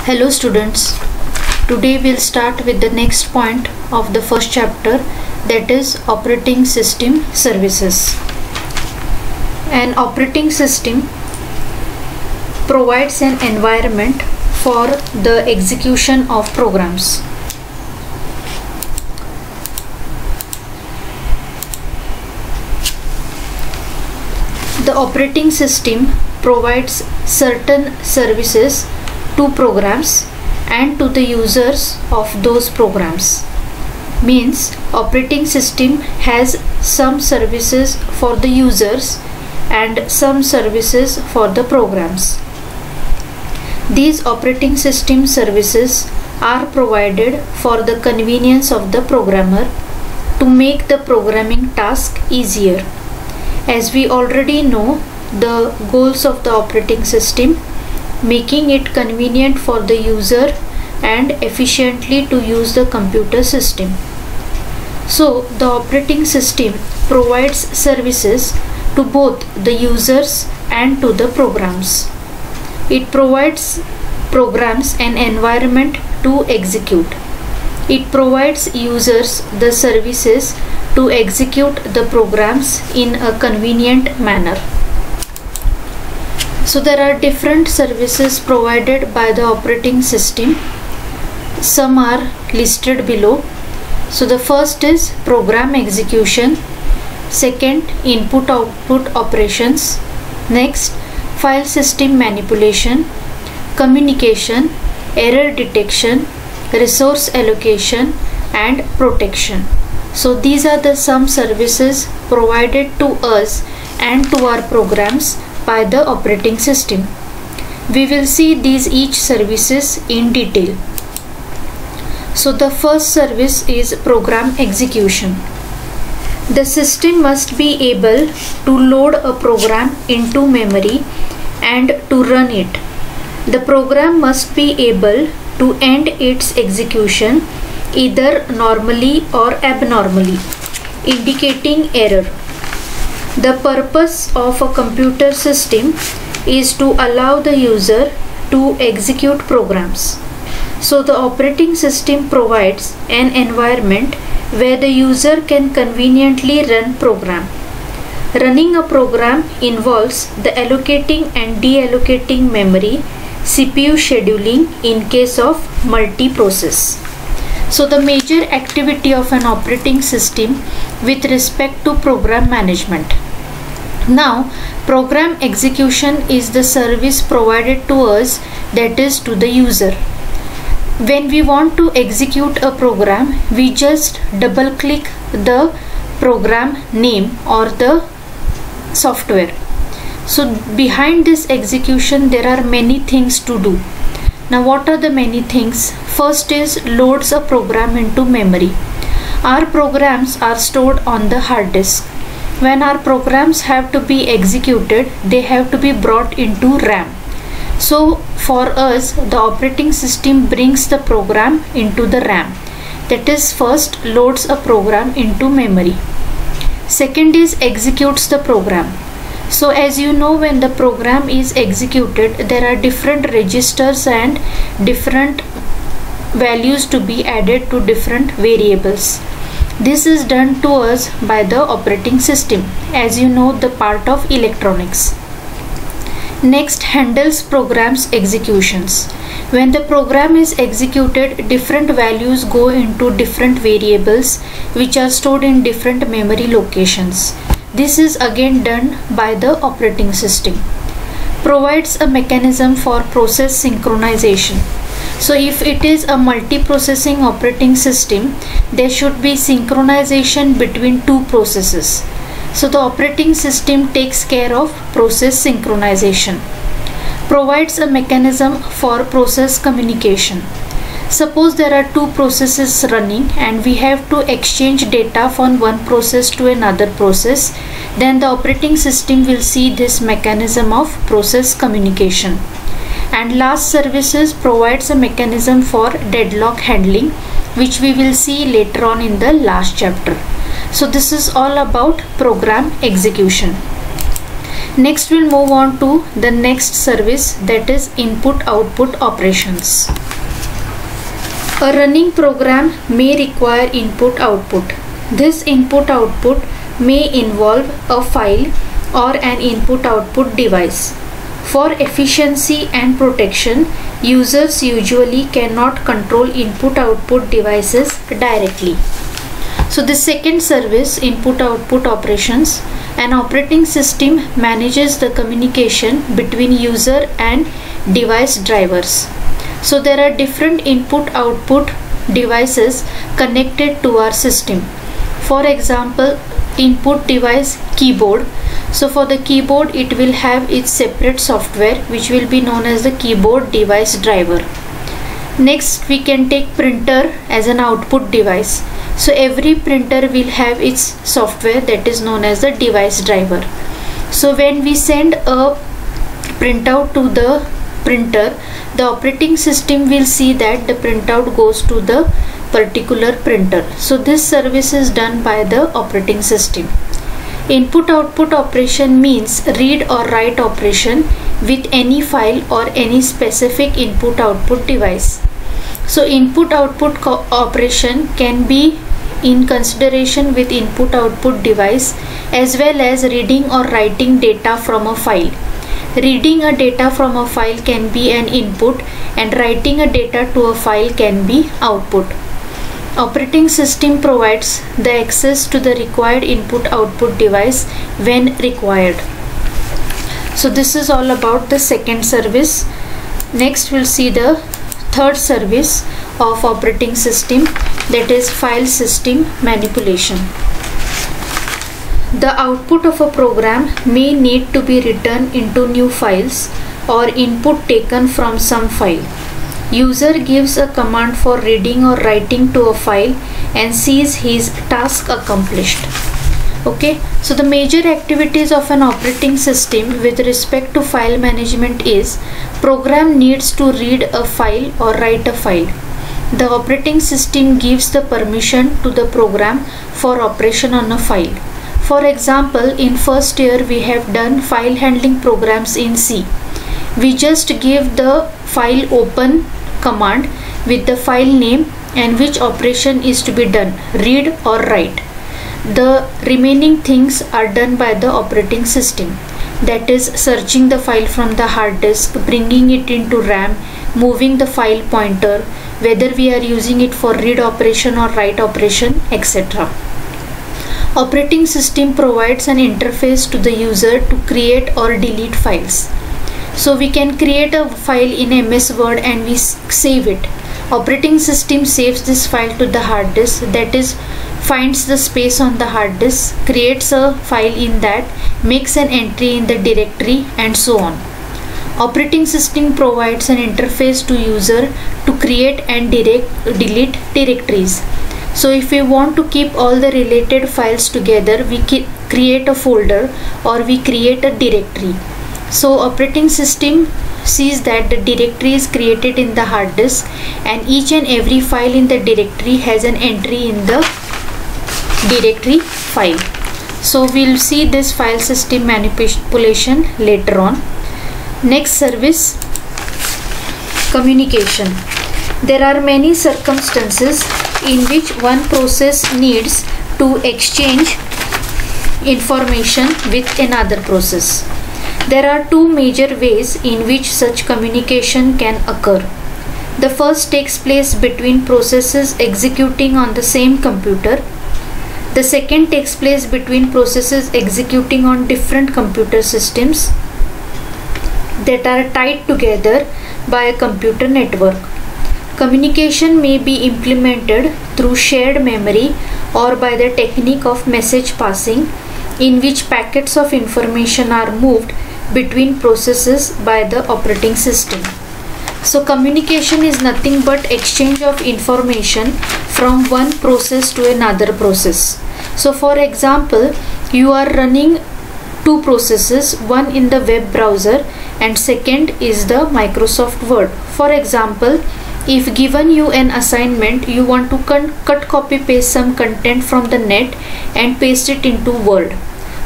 Hello students, today we'll start with the next point of the first chapter, that is operating system services. An operating system provides an environment for the execution of programs. The operating system provides certain services to programs and to the users of those programs. Means operating system has some services for the users and some services for the programs. These operating system services are provided for the convenience of the programmer to make the programming task easier. As we already know, the goals of the operating system: making it convenient for the user and efficiently to use the computer system. So the operating system provides services to both the users and to the programs. It provides programs an environment to execute. It provides users the services to execute the programs in a convenient manner. So there are different services provided by the operating system. Some are listed below. So the first is program execution, second input-output operations, next file system manipulation, communication, error detection, resource allocation and protection. So these are the some services provided to us and to our programs by the operating system. We will see these each services in detail. So the first service is program execution. The system must be able to load a program into memory and to run it. The program must be able to end its execution either normally or abnormally, indicating error. The purpose of a computer system is to allow the user to execute programs. So the operating system provides an environment where the user can conveniently run program. Running a program involves the allocating and deallocating memory, CPU scheduling in case of multi-process. So the major activity of an operating system with respect to program management. Now, program execution is the service provided to us, that is to the user. When we want to execute a program, we just double click the program name or the software. So behind this execution there are many things to do. Now what are the many things? First is loads a program into memory. Our programs are stored on the hard disk. When our programs have to be executed, they have to be brought into RAM. So for us, the operating system brings the program into the RAM. That is, first loads a program into memory. Second is executes the program. So as you know, when the program is executed, there are different registers and different values to be added to different variables. This is done to us by the operating system, as you know, the part of electronics. Next, handles programs executions. When the program is executed, different values go into different variables which are stored in different memory locations. This is again done by the operating system. Provides a mechanism for process synchronization. So if it is a multi-processing operating system, there should be synchronization between two processes. So the operating system takes care of process synchronization. Provides a mechanism for process communication. Suppose there are two processes running and we have to exchange data from one process to another process, then the operating system will see this mechanism of process communication. And last services provides a mechanism for deadlock handling, which we will see later on in the last chapter. So this is all about program execution. Next we'll move on to the next service, that is input output operations. A running program may require input output. This input output may involve a file or an input output device. For efficiency and protection, users usually cannot control input output devices directly. So the second service, input output operations, an operating system manages the communication between user and device drivers. So there are different input output devices connected to our system. For example, input device keyboard. So for the keyboard, it will have its separate software which will be known as the keyboard device driver. Next we can take printer as an output device. So every printer will have its software that is known as the device driver. So when we send a printout to the printer, the operating system will see that the printout goes to the particular printer. So this service is done by the operating system. Input output operation means read or write operation with any file or any specific input output device. So input output operation can be in consideration with input output device as well as reading or writing data from a file. Reading a data from a file can be an input and writing a data to a file can be output. Operating system provides the access to the required input output device when required. So this is all about the second service. Next we'll see the third service of operating system, that is file system manipulation. The output of a program may need to be written into new files or input taken from some file. User gives a command for reading or writing to a file and sees his task accomplished. Okay, so the major activities of an operating system with respect to file management is program needs to read a file or write a file. The operating system gives the permission to the program for operation on a file. For example, in first year we have done file handling programs in C. We just give the file open command with the file name and which operation is to be done, read or write. The remaining things are done by the operating system, that is searching the file from the hard disk, bringing it into RAM, moving the file pointer, whether we are using it for read operation or write operation, etc. Operating system provides an interface to the user to create or delete files. So we can create a file in MS Word and we save it. Operating system saves this file to the hard disk, that is finds the space on the hard disk, creates a file in that, makes an entry in the directory and so on. Operating system provides an interface to user to create and delete directories. So if we want to keep all the related files together, we create a folder or we create a directory. So operating system sees that the directory is created in the hard disk and each and every file in the directory has an entry in the directory file. So we'll see this file system manipulation later on. Next service, communication. There are many circumstances in which one process needs to exchange information with another process. There are two major ways in which such communication can occur. The first takes place between processes executing on the same computer. The second takes place between processes executing on different computer systems that are tied together by a computer network. Communication may be implemented through shared memory or by the technique of message passing, in which packets of information are moved between processes by the operating system. So communication is nothing but exchange of information from one process to another process. So for example, you are running two processes, one in the web browser and second is the Microsoft Word. For example, if given you an assignment, you want to cut, copy, paste some content from the net and paste it into Word.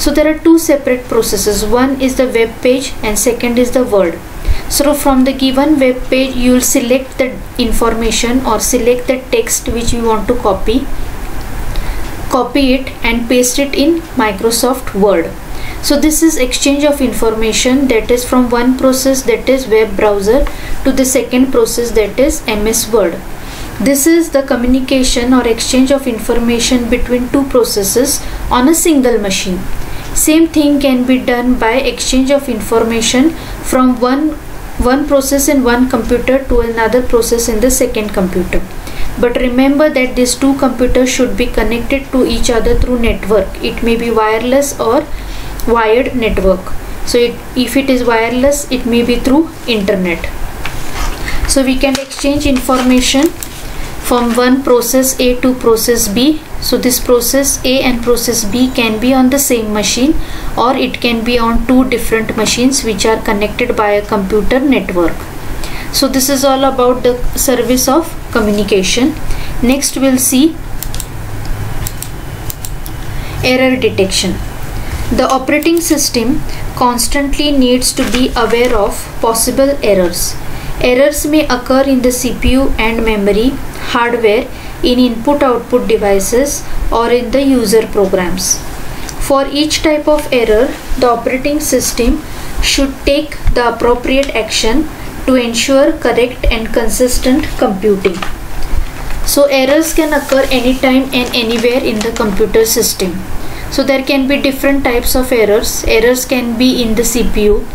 So there are two separate processes. One is the web page and second is the Word. So from the given web page, you will select the information or select the text which you want to copy it and paste it in Microsoft Word. So this is exchange of information, that is from one process, that is web browser, to the second process, that is MS Word. This is the communication or exchange of information between two processes on a single machine. Same thing can be done by exchange of information from one process in one computer to another process in the second computer. But remember that these two computers should be connected to each other through network. It may be wireless or wired network. So if it is wireless, it may be through internet. So we can exchange information from one process A to process B. So this process A and process B can be on the same machine, or it can be on two different machines which are connected by a computer network. So this is all about the service of communication. Next we'll see error detection. The operating system constantly needs to be aware of possible errors. Errors may occur in the CPU and memory, hardware, in input-output devices, or in the user programs. For each type of error, the operating system should take the appropriate action to ensure correct and consistent computing. So errors can occur anytime and anywhere in the computer system. So there can be different types of errors. Errors can be in the CPU,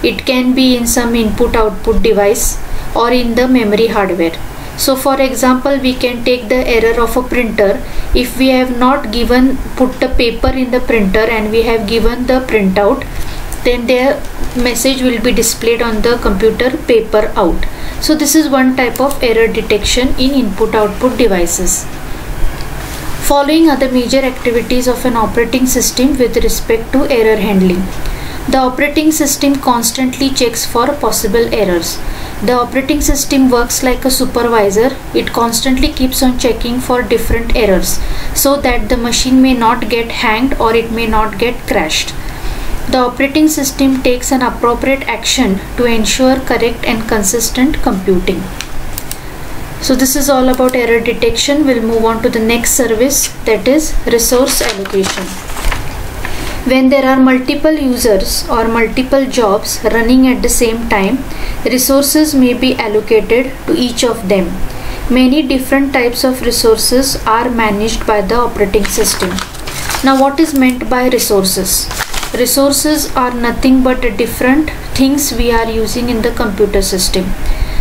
it can be in some input-output device, or in the memory hardware. So for example, we can take the error of a printer. If we have not put the paper in the printer and we have given the printout, then their message will be displayed on the computer paper out. So this is one type of error detection in input-output devices. Following are the major activities of an operating system with respect to error handling. The operating system constantly checks for possible errors. The operating system works like a supervisor. It constantly keeps on checking for different errors so that the machine may not get hanged or it may not get crashed. The operating system takes an appropriate action to ensure correct and consistent computing. So this is all about error detection. We'll move on to the next service, that is resource allocation. When there are multiple users or multiple jobs running at the same time, resources may be allocated to each of them. Many different types of resources are managed by the operating system. Now what is meant by resources? Resources are nothing but different things we are using in the computer system.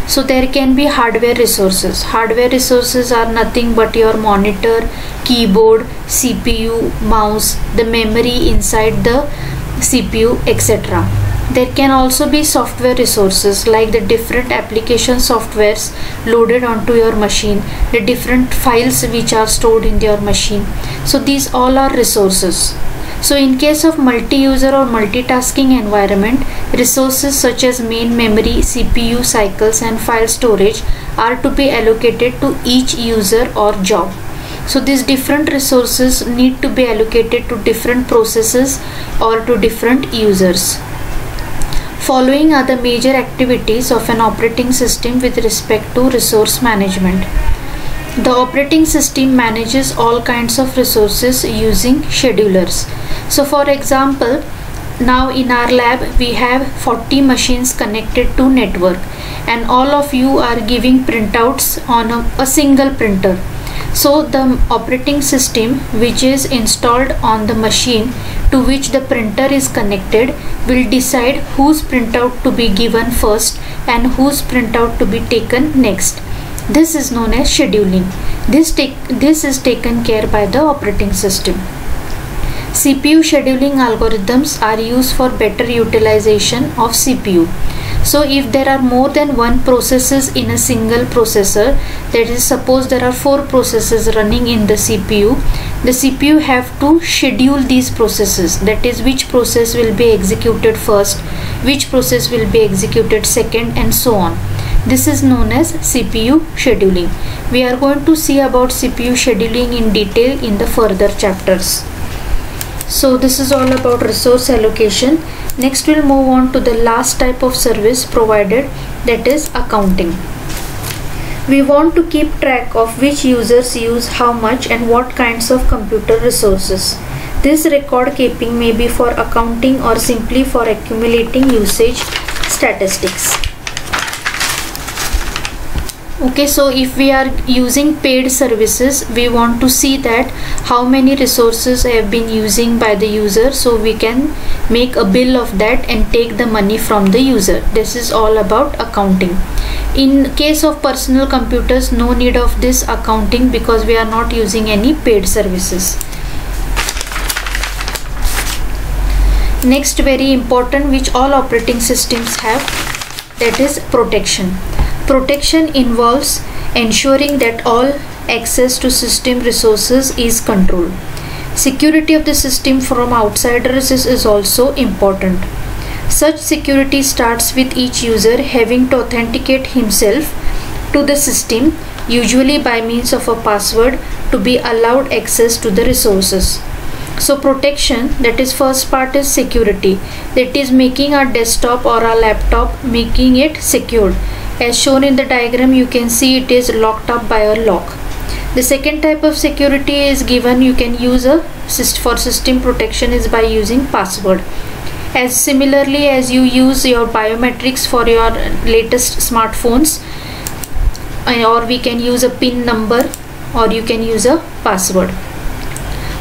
So there can be hardware resources. Hardware resources are nothing but your monitor, keyboard, CPU, mouse, the memory inside the CPU, etc. There can also be software resources like the different application softwares loaded onto your machine, the different files which are stored in your machine. So these all are resources. So in case of multi-user or multitasking environment, resources such as main memory, CPU cycles and file storage are to be allocated to each user or job. So these different resources need to be allocated to different processes or to different users. Following are the major activities of an operating system with respect to resource management. The operating system manages all kinds of resources using schedulers. So for example, now in our lab we have 40 machines connected to network and all of you are giving printouts on a single printer. So the operating system which is installed on the machine to which the printer is connected will decide whose printout to be given first and whose printout to be taken next. This is known as scheduling. This is taken care by the operating system. CPU scheduling algorithms are used for better utilization of CPU. So if there are more than one processes in a single processor, that is, suppose there are 4 processes running in the CPU have to schedule these processes, that is, which process will be executed first, which process will be executed second, and so on. This is known as CPU scheduling. We are going to see about CPU scheduling in detail in the further chapters. So this is all about resource allocation. Next we'll move on to the last type of service provided, that is accounting. We want to keep track of which users use how much and what kinds of computer resources. This record keeping may be for accounting or simply for accumulating usage statistics. Okay, so if we are using paid services, we want to see that how many resources have been using by the user, so we can make a bill of that and take the money from the user. This is all about accounting. In case of personal computers, no need of this accounting because we are not using any paid services. Next, very important, which all operating systems have, that is protection. Protection involves ensuring that all access to system resources is controlled. Security of the system from outsiders is also important. Such security starts with each user having to authenticate himself to the system, usually by means of a password, to be allowed access to the resources. So protection, that is first part is security, that is making our desktop or our laptop, making it secured. As shown in the diagram, you can see it is locked up by a lock. The second type of security is given, you can use for system protection is by using password. As similarly as you use your biometrics for your latest smartphones, or we can use a PIN number, or you can use a password.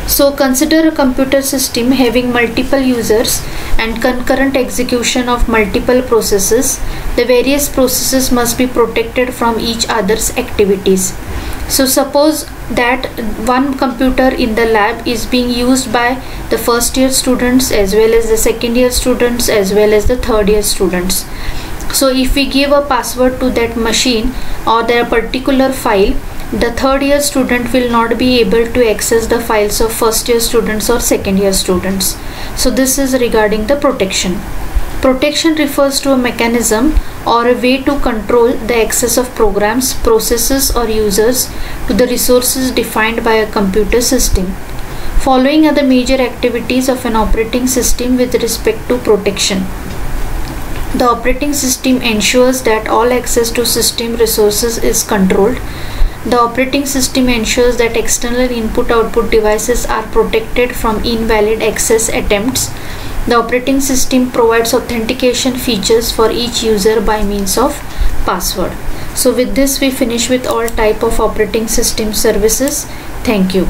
So consider a computer system having multiple users and concurrent execution of multiple processes. The various processes must be protected from each other's activities. So suppose that one computer in the lab is being used by the first year students as well as the second year students as well as the third year students. So if we give a password to that machine or their particular file, the third year student will not be able to access the files of first year students or second year students. So this is regarding the protection. Protection refers to a mechanism or a way to control the access of programs, processes or users to the resources defined by a computer system. Following are the major activities of an operating system with respect to protection. The operating system ensures that all access to system resources is controlled. The operating system ensures that external input-output devices are protected from invalid access attempts. The operating system provides authentication features for each user by means of password. So with this we finish with all type of operating system services. Thank you.